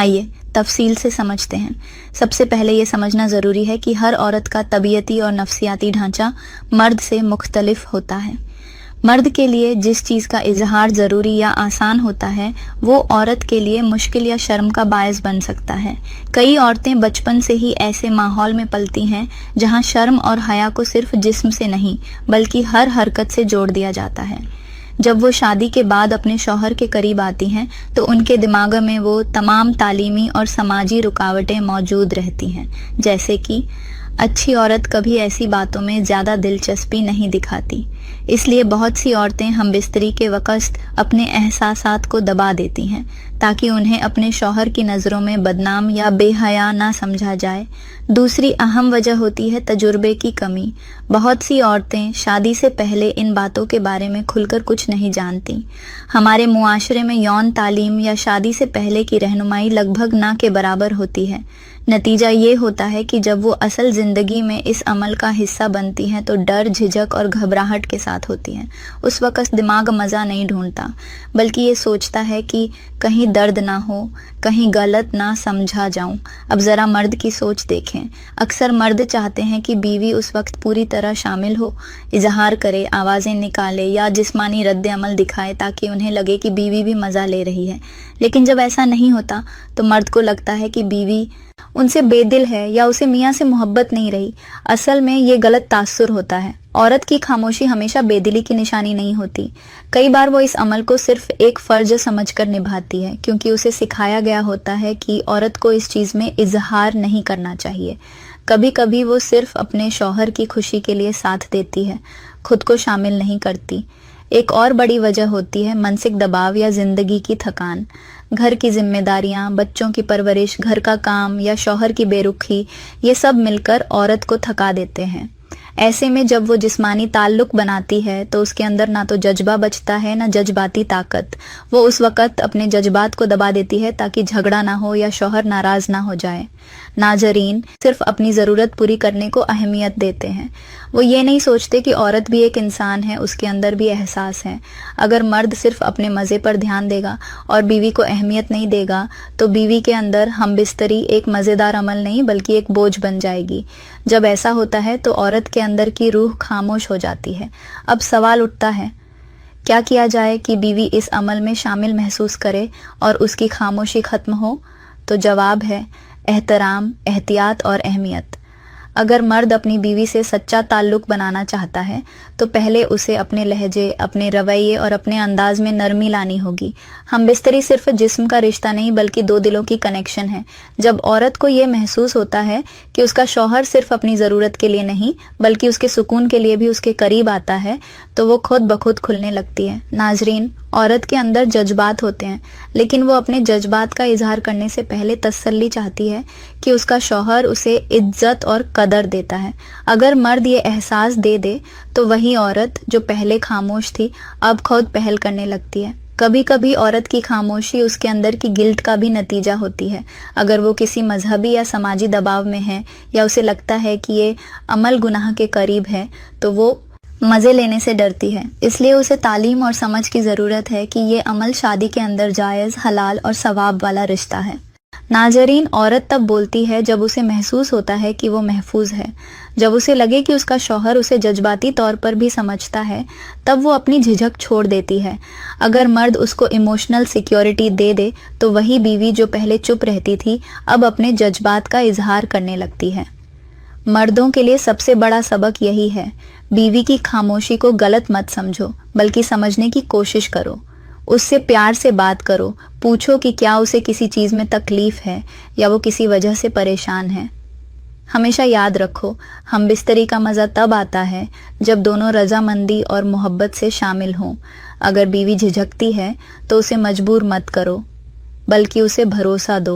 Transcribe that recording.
آئیے تفصیل سے سمجھتے ہیں۔ سب سے پہلے یہ سمجھنا ضروری ہے کہ ہر عورت کا طبیعتی اور نفسیاتی ڈھانچہ مرد سے مختلف ہوتا ہے۔ مرد کے لیے جس چیز کا اظہار ضروری یا آسان ہوتا ہے وہ عورت کے لیے مشکل یا شرم کا باعث بن سکتا ہے۔ کئی عورتیں بچپن سے ہی ایسے ماحول میں پلتی ہیں جہاں شرم اور حیا کو صرف جسم سے نہیں بلکہ ہر حرکت سے جوڑ دیا جاتا ہے۔ جب وہ شادی کے بعد اپنے شوہر کے قریب آتی ہیں تو ان کے دماغ میں وہ تمام تعلیمی اور سماجی رکاوٹیں موجود رہتی ہیں، جیسے کہ اچھی عورت کبھی ایسی باتوں میں زیادہ دلچسپی نہیں دکھاتی۔ اس لیے بہت سی عورتیں ہم بستری کے وقت اپنے احساسات کو دبا دیتی ہیں تاکہ انہیں اپنے شوہر کی نظروں میں بدنام یا بے حیا نہ سمجھا جائے۔ دوسری اہم وجہ ہوتی ہے تجربے کی کمی۔ بہت سی عورتیں شادی سے پہلے ان باتوں کے بارے میں کھل کر کچھ نہیں جانتی۔ ہمارے معاشرے میں یون تعلیم یا شادی سے پہلے کی رہنمائی لگ بھگ نہ کے برابر ہوتی ہے۔ نتیجہ یہ ہوتا ہے کہ جب وہ اصل زندگی میں اس عمل کا حصہ بنتی ہیں تو ڈر، جھجک اور گھبراہٹ کے ساتھ ہوتی ہیں۔ اس وقت دماغ مزہ نہیں ڈھونڈتا بلکہ یہ سوچتا ہے کہ کہیں درد نہ ہو، کہیں غلط نہ سمجھا جاؤں۔ اب ذرا مرد کی سوچ دیکھیں۔ اکثر مرد چاہتے ہیں کہ بیوی اس وقت پوری طرح شامل ہو، اظہار کرے، آوازیں نکالے یا جسمانی رد عمل دکھائے تاکہ انہیں لگے کہ بیوی بھی مزہ لے رہی ہے۔ لیکن جب ایسا نہیں ہوتا تو مرد کو لگتا ہے کہ بیوی ان سے بے دل ہے یا اسے میاں سے محبت نہیں رہی۔ اصل میں یہ غلط تاثر ہوتا ہے۔ عورت کی خاموشی ہمیشہ بے دلی کی نشانی نہیں ہوتی۔ کئی بار وہ اس عمل کو صرف ایک فرض سمجھ کر نبھاتی ہے کیونکہ اسے سکھایا گیا ہوتا ہے کہ عورت کو اس چیز میں اظہار نہیں کرنا چاہیے۔ کبھی کبھی وہ صرف اپنے شوہر کی خوشی کے لیے ساتھ دیتی ہے، خود کو شامل نہیں کرتی۔ ایک اور بڑی وجہ ہوتی ہے مانسک دباؤ یا زندگی کی تھکان۔ گھر کی ذمہ داریاں، بچوں کی پرورش، گھر کا کام یا شوہر کی بے رخی، یہ سب مل کر عورت کو تھکا دیتے ہیں۔ ایسے میں جب وہ جسمانی تعلق بناتی ہے تو اس کے اندر نہ تو جذبہ بچتا ہے نہ جذباتی طاقت۔ وہ اس وقت اپنے جذبات کو دبا دیتی ہے تاکہ جھگڑا نہ ہو یا شوہر ناراض نہ ہو جائے۔ ناظرین صرف اپنی ضرورت پوری کرنے کو اہمیت دیتے ہیں۔ وہ یہ نہیں سوچتے کہ عورت بھی ایک انسان ہے، اس کے اندر بھی احساس ہے۔ اگر مرد صرف اپنے مزے پر دھیان دے گا اور بیوی کو اہمیت نہیں دے گا تو بیوی کے اندر ہم بستری ایک مزیدار عمل نہیں بلکہ ایک بوجھ بن جائے گی۔ جب ایسا ہوتا ہے تو عورت کے اندر کی روح خاموش ہو جاتی ہے۔ اب سوال اٹھتا ہے، کیا کیا جائے کہ بیوی اس عمل میں شامل محسوس کرے اور اس کی خاموشی ختم ہو؟ تو جواب ہے احترام، احتیاط اور اہمیت۔ اگر مرد اپنی بیوی سے سچا تعلق بنانا چاہتا ہے تو پہلے اسے اپنے لہجے، اپنے رویے اور اپنے انداز میں نرمی لانی ہوگی۔ ہم بستری صرف جسم کا رشتہ نہیں بلکہ دو دلوں کی کنیکشن ہے۔ جب عورت کو یہ محسوس ہوتا ہے کہ اس کا شوہر صرف اپنی ضرورت کے لیے نہیں بلکہ اس کے سکون کے لیے بھی اس کے قریب آتا ہے تو وہ خود بخود کھلنے لگتی ہے۔ ناظرین، عورت کے اندر جذبات ہوتے ہیں لیکن وہ اپنے جذبات کا اظہار کرنے سے پہلے تسلی چاہتی ہے کہ اس کا شوہر اسے عزت اور قدر دیتا ہے۔ اگر مرد یہ احساس دے دے تو وہی عورت جو پہلے خاموش تھی اب خود پہل کرنے لگتی ہے۔ کبھی کبھی عورت کی خاموشی اس کے اندر کی گلٹ کا بھی نتیجہ ہوتی ہے۔ اگر وہ کسی مذہبی یا سماجی دباؤ میں ہے یا اسے لگتا ہے کہ یہ عمل گناہ کے قریب ہے تو وہ مزے لینے سے ڈرتی ہے۔ اس لیے اسے تعلیم اور سمجھ کی ضرورت ہے کہ یہ عمل شادی کے اندر جائز، حلال اور ثواب والا رشتہ ہے۔ ناظرین، عورت تب بولتی ہے جب اسے محسوس ہوتا ہے کہ وہ محفوظ ہے۔ جب اسے لگے کہ اس کا شوہر اسے جذباتی طور پر بھی سمجھتا ہے تب وہ اپنی جھجک چھوڑ دیتی ہے۔ اگر مرد اس کو ایموشنل سیکیورٹی دے دے تو وہی بیوی جو پہلے چپ رہتی تھی اب اپنے جذبات کا اظہار کرنے لگتی ہے۔ مردوں کے لیے سب سے بڑا سبق یہی ہے، بیوی کی خاموشی کو غلط مت سمجھو بلکہ سمجھنے کی کوشش کرو۔ اس سے پیار سے بات کرو، پوچھو کہ کیا اسے کسی چیز میں تکلیف ہے یا وہ کسی وجہ سے پریشان ہے۔ ہمیشہ یاد رکھو، ہم بستری کا مزہ تب آتا ہے جب دونوں رضامندی اور محبت سے شامل ہوں۔ اگر بیوی جھجکتی ہے تو اسے مجبور مت کرو بلکہ اسے بھروسہ دو